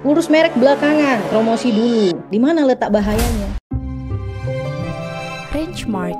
Urus merek belakangan, promosi dulu. Di mana letak bahayanya? Benchmark.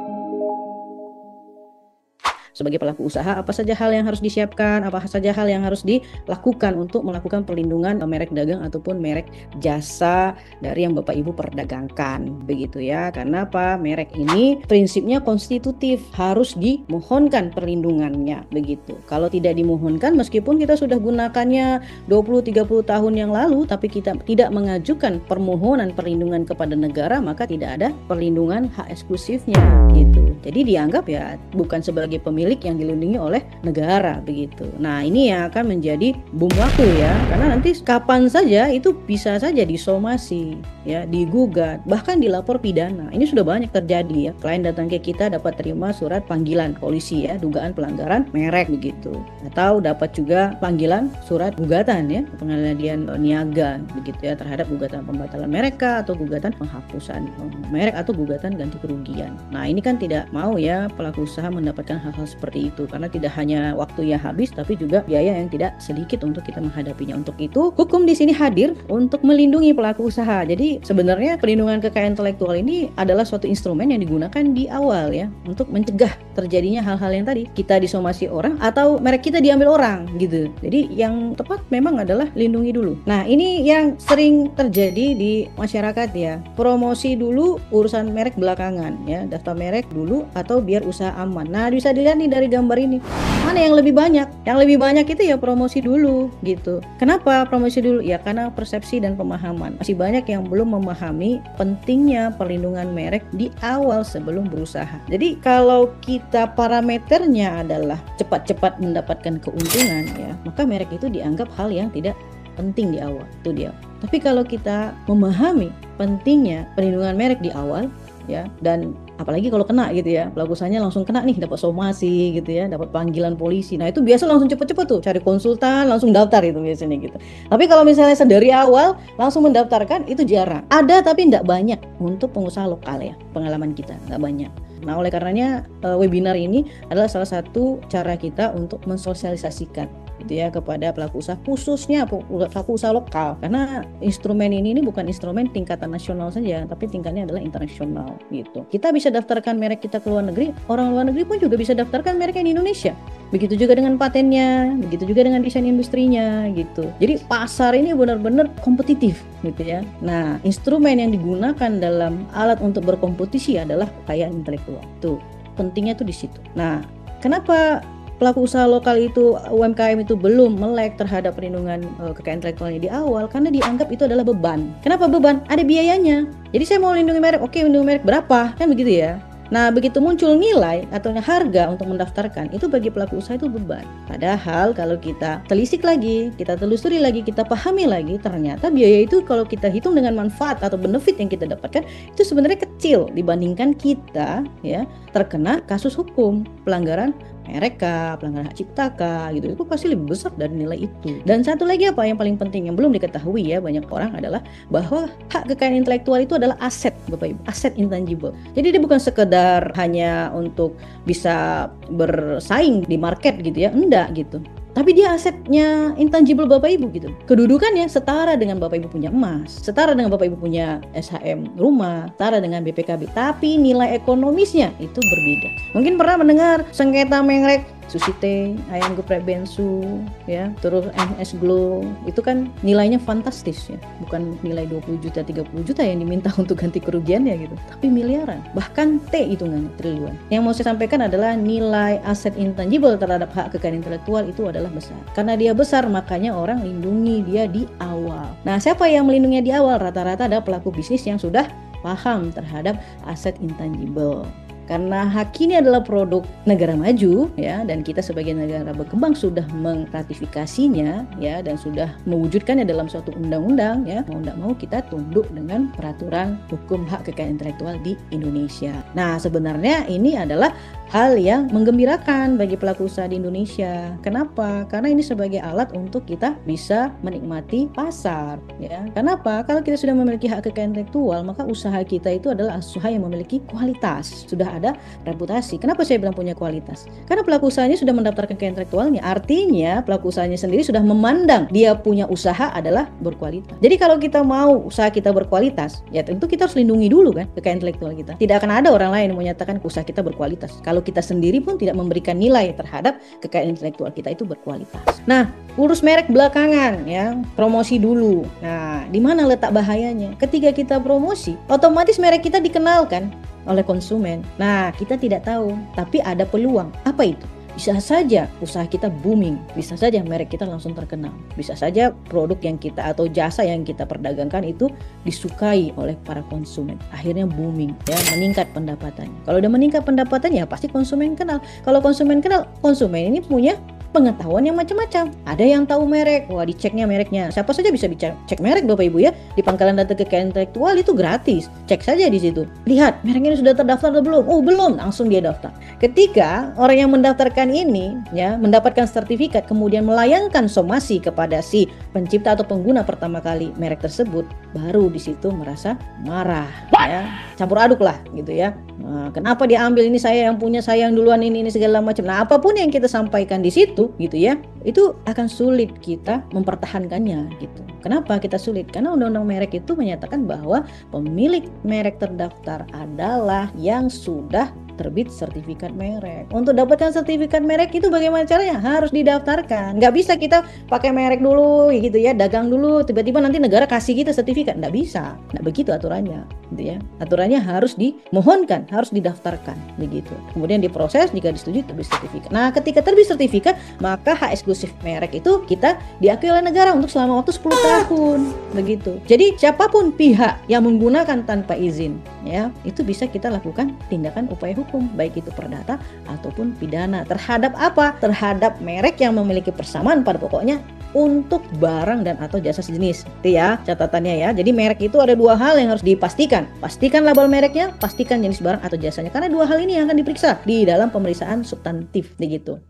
Sebagai pelaku usaha, apa saja hal yang harus disiapkan, apa saja hal yang harus dilakukan untuk melakukan perlindungan merek dagang ataupun merek jasa dari yang Bapak Ibu perdagangkan, begitu ya. Karena apa? Merek ini prinsipnya konstitutif, harus dimohonkan perlindungannya, begitu. Kalau tidak dimohonkan, meskipun kita sudah gunakannya 20-30 tahun yang lalu, tapi kita tidak mengajukan permohonan perlindungan kepada negara, maka tidak ada perlindungan hak eksklusifnya, gitu. Jadi dianggap ya bukan sebagai pemilik yang dilindungi oleh negara, begitu. Nah, ini yang akan menjadi bom waktu ya, karena nanti kapan saja itu bisa saja disomasi, ya, digugat, bahkan dilapor pidana. Ini sudah banyak terjadi ya. Klien datang ke kita dapat terima surat panggilan polisi ya, dugaan pelanggaran merek begitu. Atau dapat juga panggilan surat gugatan ya, pengadilan niaga begitu ya, terhadap gugatan pembatalan merek atau gugatan penghapusan merek atau gugatan ganti kerugian. Nah, ini kan tidak mau ya pelaku usaha mendapatkan hal-hal seperti itu, karena tidak hanya waktunya habis tapi juga biaya yang tidak sedikit untuk kita menghadapinya. Untuk itu hukum di sini hadir untuk melindungi pelaku usaha. Jadi sebenarnya perlindungan kekayaan intelektual ini adalah suatu instrumen yang digunakan di awal ya, untuk mencegah terjadinya hal-hal yang tadi, kita disomasi orang atau merek kita diambil orang gitu. Jadi yang tepat memang adalah lindungi dulu. Nah, ini yang sering terjadi di masyarakat ya, promosi dulu, urusan merek belakangan ya, daftar merek dulu atau biar usaha aman. Nah, bisa dilihat nih dari gambar ini, mana yang lebih banyak? Yang lebih banyak itu ya promosi dulu gitu. Kenapa promosi dulu? Ya karena persepsi dan pemahaman. Masih banyak yang belum memahami pentingnya perlindungan merek di awal sebelum berusaha. Jadi kalau kita parameternya adalah cepat-cepat mendapatkan keuntungan ya, maka merek itu dianggap hal yang tidak penting di awal. Itu dia. Tapi kalau kita memahami pentingnya perlindungan merek di awal ya, dan apalagi kalau kena gitu ya, pelaku usahanya langsung kena nih, dapat somasi gitu ya, dapat panggilan polisi. Nah, itu biasa langsung cepet-cepet tuh cari konsultan, langsung daftar itu biasanya gitu. Tapi kalau misalnya dari awal langsung mendaftarkan, itu jarang. Ada tapi tidak banyak untuk pengusaha lokal ya, pengalaman kita nggak banyak. Nah, oleh karenanya webinar ini adalah salah satu cara kita untuk mensosialisasikan gitu ya kepada pelaku usaha, khususnya pelaku usaha lokal, karena instrumen ini bukan instrumen tingkatan nasional saja, tapi tingkatnya adalah internasional gitu. Kita bisa daftarkan merek kita ke luar negeri, orang luar negeri pun juga bisa daftarkan mereknya di Indonesia. Begitu juga dengan patennya, begitu juga dengan desain industrinya gitu. Jadi pasar ini benar-benar kompetitif gitu ya. Nah, instrumen yang digunakan dalam alat untuk berkompetisi adalah kekayaan intelektual. Tuh, pentingnya tuh di situ. Nah, kenapa pelaku usaha lokal itu, UMKM itu belum melek terhadap perlindungan kekayaan intelektualnya di awal? Karena dianggap itu adalah beban. Kenapa beban? Ada biayanya. Jadi saya mau lindungi merek, oke, lindungi merek berapa? Kan begitu ya. Nah, begitu muncul nilai atau harga untuk mendaftarkan, itu bagi pelaku usaha itu beban. Padahal kalau kita telisik lagi, kita telusuri lagi, kita pahami lagi, ternyata biaya itu kalau kita hitung dengan manfaat atau benefit yang kita dapatkan, itu sebenarnya kecil dibandingkan kita ya terkena kasus hukum pelanggaran merek, pelanggaran hak cipta gitu, itu pasti lebih besar dari nilai itu. Dan satu lagi apa yang paling penting yang belum diketahui ya banyak orang adalah bahwa hak kekayaan intelektual itu adalah aset, Bapak Ibu, aset intangible. Jadi dia bukan sekedar hanya untuk bisa bersaing di market gitu ya, enggak gitu. Tapi dia asetnya intangible Bapak Ibu gitu. Kedudukannya setara dengan Bapak Ibu punya emas, setara dengan Bapak Ibu punya SHM rumah, setara dengan BPKB. Tapi nilai ekonomisnya itu berbeda. Mungkin pernah mendengar sengketa merek Susite, ayam geprek bensu, ya, terus MS Glow, itu kan nilainya fantastis ya, bukan nilai 20 juta, 30 juta yang diminta untuk ganti kerugiannya gitu, tapi miliaran, bahkan T hitungan triliun. Yang mau saya sampaikan adalah nilai aset intangible terhadap hak kekayaan intelektual itu adalah besar. Karena dia besar, makanya orang lindungi dia di awal. Nah, siapa yang melindunginya di awal? Rata-rata ada pelaku bisnis yang sudah paham terhadap aset intangible. Karena hak ini adalah produk negara maju ya, dan kita sebagai negara berkembang sudah meratifikasinya ya, dan sudah mewujudkannya dalam suatu undang-undang ya, mau tidak mau kita tunduk dengan peraturan hukum hak kekayaan intelektual di Indonesia. Nah, sebenarnya ini adalah hal yang menggembirakan bagi pelaku usaha di Indonesia. Kenapa? Karena ini sebagai alat untuk kita bisa menikmati pasar, ya. Kenapa? Kalau kita sudah memiliki hak kekayaan intelektual, maka usaha kita itu adalah usaha yang memiliki kualitas, sudah ada reputasi. Kenapa saya bilang punya kualitas? Karena pelaku usahanya sudah mendaftarkan kekayaan intelektualnya, artinya pelaku usahanya sendiri sudah memandang dia punya usaha adalah berkualitas. Jadi kalau kita mau usaha kita berkualitas, ya tentu kita harus lindungi dulu kan kekayaan intelektual kita. Tidak akan ada orang lain yang menyatakan usaha kita berkualitas kalau kita sendiri pun tidak memberikan nilai terhadap kekayaan intelektual kita itu berkualitas. Nah, urus merek belakangan, ya, promosi dulu. Nah, di mana letak bahayanya? Ketika kita promosi, otomatis merek kita dikenalkan oleh konsumen. Nah, kita tidak tahu, tapi ada peluang. Apa itu? Bisa saja usaha kita booming, bisa saja merek kita langsung terkenal, bisa saja produk yang kita atau jasa yang kita perdagangkan itu disukai oleh para konsumen, akhirnya booming, ya, meningkat pendapatannya. Kalau udah meningkat pendapatannya, ya pasti konsumen kenal. Kalau konsumen kenal, konsumen ini punya pengetahuan yang macam-macam. Ada yang tahu merek, wah diceknya mereknya. Siapa saja bisa cek merek Bapak Ibu ya. Di pangkalan data kekayaan intelektual itu gratis. Cek saja di situ. Lihat mereknya sudah terdaftar atau belum? Oh belum, langsung dia daftar. Ketika orang yang mendaftarkan ini ya mendapatkan sertifikat kemudian melayangkan somasi kepada si pencipta atau pengguna pertama kali merek tersebut, baru di situ merasa marah, ya, campur aduk lah gitu ya. Nah, kenapa dia ambil ini, saya yang punya, saya yang duluan ini segala macam. Nah, apapun yang kita sampaikan di situ gitu ya, itu akan sulit kita mempertahankannya gitu. Kenapa kita sulit? Karena undang-undang merek itu menyatakan bahwa pemilik merek terdaftar adalah yang sudah terbit sertifikat merek. Untuk dapatkan sertifikat merek itu bagaimana caranya? Harus didaftarkan. Nggak bisa kita pakai merek dulu gitu ya, dagang dulu, tiba-tiba nanti negara kasih kita sertifikat. Nggak bisa. Nggak begitu aturannya gitu ya. Aturannya harus dimohonkan, harus didaftarkan begitu. Kemudian diproses, jika disetujui terbit sertifikat. Nah, ketika terbit sertifikat, maka hak eksklusif merek itu kita diakui oleh negara untuk selama waktu 10 tahun begitu. Jadi siapapun pihak yang menggunakan tanpa izin ya, itu bisa kita lakukan tindakan upaya hukum, baik itu perdata ataupun pidana. Terhadap apa? Terhadap merek yang memiliki persamaan pada pokoknya untuk barang dan atau jasa sejenis. Itu ya catatannya ya. Jadi merek itu ada dua hal yang harus dipastikan. Pastikan label mereknya, pastikan jenis barang atau jasanya. Karena dua hal ini yang akan diperiksa di dalam pemeriksaan substantif begitu.